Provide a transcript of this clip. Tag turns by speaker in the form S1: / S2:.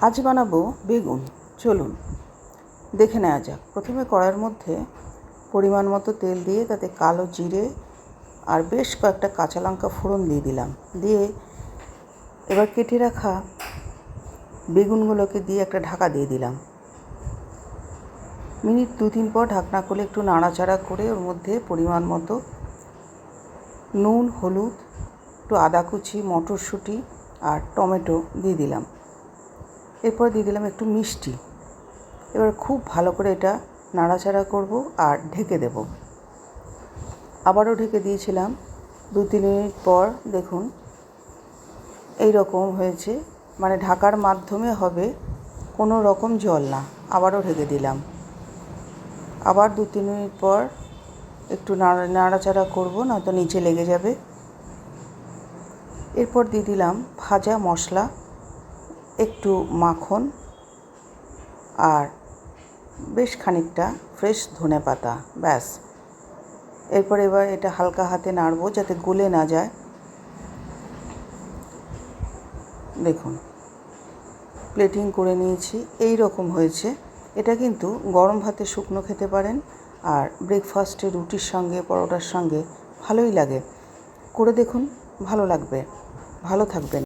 S1: আজ বানাবো বেগুন। চলুন দেখে নেওয়া যাক। প্রথমে কড়াইয়ের মধ্যে পরিমাণ মতো তেল দিয়ে তাতে কালো জিরে আর বেশ কয়েকটা কাঁচা লঙ্কা ফোড়ন দিয়ে দিলাম। দিয়ে এবার কেটে রাখা বেগুনগুলোকে দিয়ে একটা ঢাকা দিয়ে দিলাম। মিনিট 2-3 পর ঢাকনা খুলে একটু নাড়াচাড়া করে ওর মধ্যে পরিমাণ মতো নুন, হলুদ, একটু আদা কুচি, মটরশুঁটি আর টমেটো দিয়ে দিলাম। এরপর দিয়ে দিলাম একটু মিষ্টি। এবার খুব ভালো করে এটা নাড়াচাড়া করব আর ঢেকে দেব। আবারও ঢেকে দিয়েছিলাম। 2-3 মিনিট পর দেখুন এই রকম হয়েছে, মানে ঢাকার মাধ্যমে হবে, কোনো রকম জল না। আবারও ঢেকে দিলাম। আবার 2-3 মিনিট পর একটু নাড়াচাড়া করব, নয়তো নিচে লেগে যাবে। এরপর দিয়ে দিলাম ভাজা মশলা, একটু মাখন আর বেশ খানিকটা ফ্রেশ ধনেপাতা। ব্যাস। এবার এটা হালকা হাতে নাড়ব যাতে গলে না যায়। দেখুন প্লেটিং করে নিয়েছি, এই রকম হয়েছে। এটা কিন্তু গরম ভাতে শুকনো খেতে পারেন, আর ব্রেকফাস্টে রুটির সঙ্গে, পরোটার সঙ্গে ভালোই লাগে। করে দেখুন, ভালো লাগবে। ভালো থাকবেন।